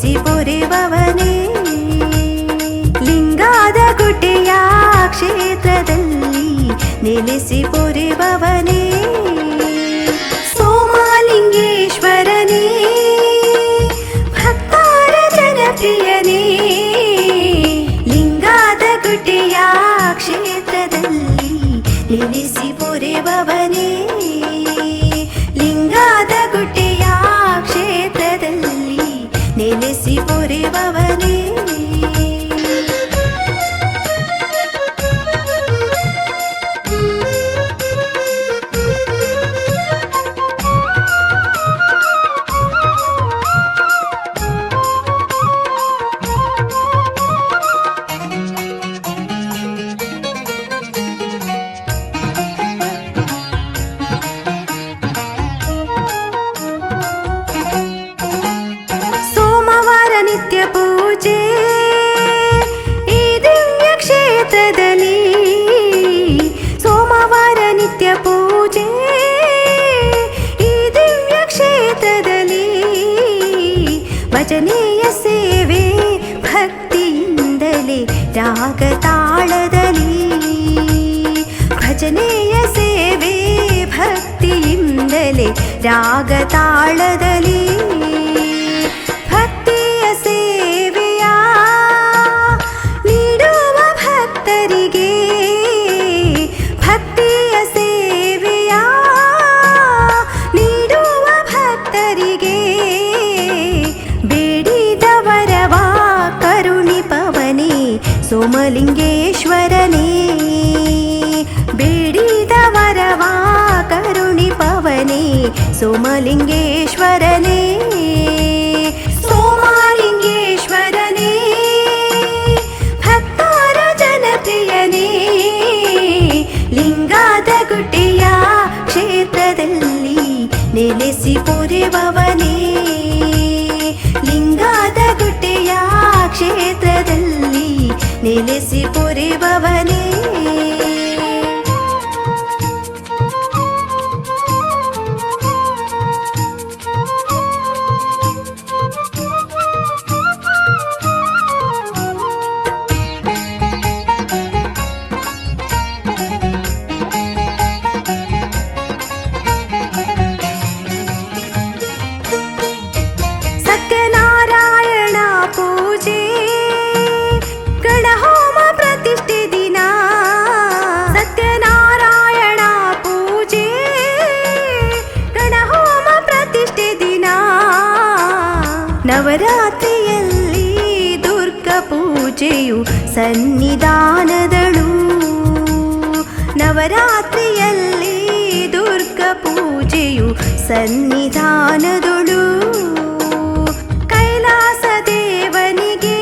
ನೆಲೆಸಿ ಪೊರೆವವನೇ ಲಿಂಗಾದ ಗುಡ್ಡೆಯ ಕ್ಷೇತ್ರದಲ್ಲಿ ನೆಲೆಸಿ ಪೊರೆವವನೇ ಸೋಮಲಿಂಗೇಶ್ವರನೇ ಭಕ್ತರ ಜನಪ್ರಿಯನೇ ಲಿಂಗಾದ ಗುಡ್ಡೆಯ ಕ್ಷೇತ್ರದಲ್ಲಿ ನೆಲೆಸಿ ಪೊರೆವವನೇ ಲಿಂಗಾದ ಗುಡ್ಡೆಯ ಕ್ಷೇತ್ರದಲ್ಲಿ ನೆಲೆಸಿ ಪೊರೆವವನೇ ನಿತ್ಯ ಪೂಜೆ ಈ ದಿವ್ಯ ಕ್ಷೇತ್ರದಲ್ಲಿ ಸೋಮವಾರ ನಿತ್ಯ ಪೂಜೆ ಈ ದಿವ್ಯ ಕ್ಷೇತ್ರದಲ್ಲಿ ಭಜನೆಯ ಸೇವೆ ಭಕ್ತಿಯಿಂದಲೇ ರಾಗ ತಾಳದಲ್ಲಿ ಭಜನೆಯ ಸೇವೆ ಭಕ್ತಿಯಿಂದಲೇ ರಾಗ ತಾಳದಲ್ಲಿ ಸೇವೆಯ ನೀಡುವ ಭಕ್ತರಿಗೆ ಭಕ್ತಿಯ ಸೇವೆಯ ನೀಡುವ ಭಕ್ತರಿಗೆ ಬೇಡಿದವರವ ಕರುಣಿಪವನೇ ಸೋಮಲಿಂಗೇಶ್ವರನೇ ಬೇಡಿದವರವ ಕರುಣಿಪವನೇ ಸೋಮಲಿಂಗೇಶ್ವರನೇ ಸೋಮಲಿಂಗೇಶ್ವರನೇ ಭಕ್ತರ ಜನಪ್ರಿಯನೇ ಲಿಂಗಾದ ಗುಡ್ಡೆಯ ಕ್ಷೇತ್ರದಲ್ಲಿ ನೆಲೆಸಿ ಪೊರೆವವನೇ ಲಿಂಗಾದ ಗುಡ್ಡೆಯ ಕ್ಷೇತ್ರದಲ್ಲಿ ನೆಲೆಸಿ ಪೊರೆವವನೇ ಸತ್ಯನಾರಾಯಣ ಪೂಜೆ ಗಣಹೋಮ ಪ್ರತಿಷ್ಠೆ ದಿನ ಸತ್ಯನಾರಾಯಣ ಪೂಜೆ ಗಣಹೋಮ ಪ್ರತಿಷ್ಠೆ ದಿನ ನವರಾತ್ರಿಯಲ್ಲಿ ದುರ್ಗಾ ಪೂಜೆಯು ಸನ್ನಿಧಾನದಳು ನವರಾತ್ರಿಯಲ್ಲಿ ದುರ್ಗಾ ಪೂಜೆಯು ಸನ್ನಿಧಾನದಳು ಕೈಲಾಸ ದೇವನಿಗೆ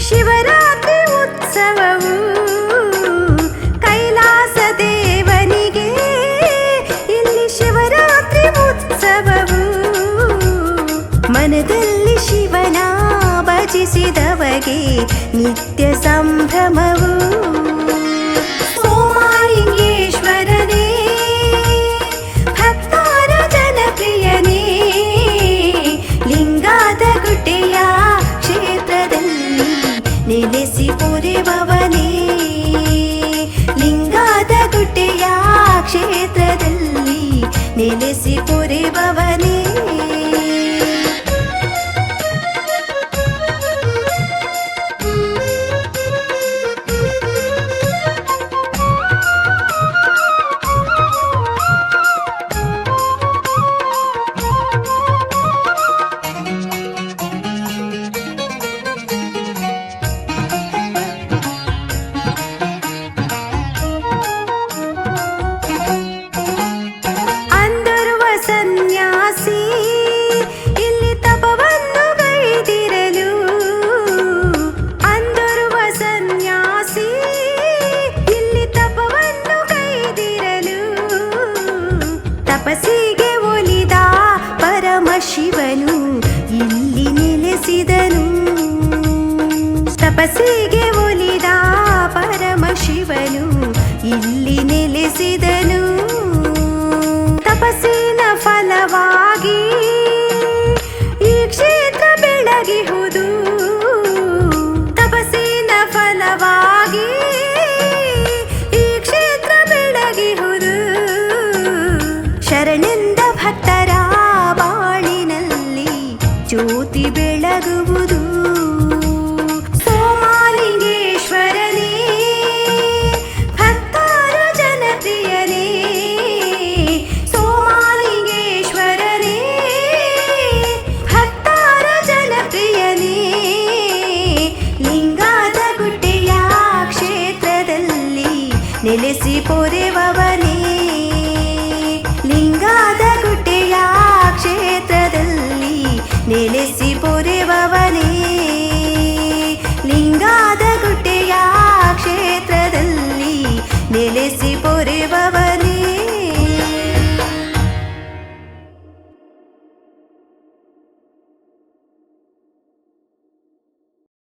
ಶಿವರಾತ್ರಿ ಉತ್ಸವವು ಕೈಲಾಸ ದೇವನಿಗೆ ಇಲ್ಲಿ ಶಿವರಾತ್ರಿ ಉತ್ಸವವು ಮನದಲ್ಲಿ ಶಿವನ ಭಜಿಸಿದವಗೆ ನಿತ್ಯ ಸಂಭ್ರಮವು ಸೋಮಲಿಂಗೇಶ್ವರನೇ ಭಕ್ತರ ಜನಪ್ರಿಯನೇ ಲಿಂಗಾದ ಗುಡ್ಡೆಯ ಕ್ಷೇತ್ರದಲ್ಲಿ ನೆಲೆಸಿ ಪೊರೆವವನೇ ಲಿಂಗಾದ ಗುಡ್ಡೆಯ ಕ್ಷೇತ್ರದಲ್ಲಿ ನೆಲೆಸಿ ಪೊರೆವವನೇ ತಪಸ್ಸಿಗೆ ಒಲಿದ ಪರಮಶಿವನು ಇಲ್ಲಿ ನೆಲೆಸಿದನು. ತಪಸ್ಸಿಗೆ ಒಲಿದ ಪರಮಶಿವನು ಇಲ್ಲಿ ನೆಲೆಸಿದನು. ತಪಸ್ಸಿನ ಫಲವಾಗಿ ಈ ಕ್ಷೇತ್ರ ಶರಣೆಂದ ಭಕ್ತರ ಬಾಳಿನಲ್ಲಿ ಜ್ಯೋತಿ ಬೆಳಗುವುದು. ಸೋಮಲಿಂಗೇಶ್ವರನೇ ಭಕ್ತರ ಜನಪ್ರಿಯನೇ, ಸೋಮಲಿಂಗೇಶ್ವರನೇ ಭಕ್ತರ ಜನಪ್ರಿಯನೇ, ಲಿಂಗದ ಗುಡ್ಡೆಯ ಕ್ಷೇತ್ರದಲ್ಲಿ ನೆಲೆಸಿ ಪೊರೆವವನೇ, ಲಿಂಗದ ಗುಡ್ಡೆಯ ಕ್ಷೇತ್ರದಲ್ಲಿ ನೆಲೆಸಿ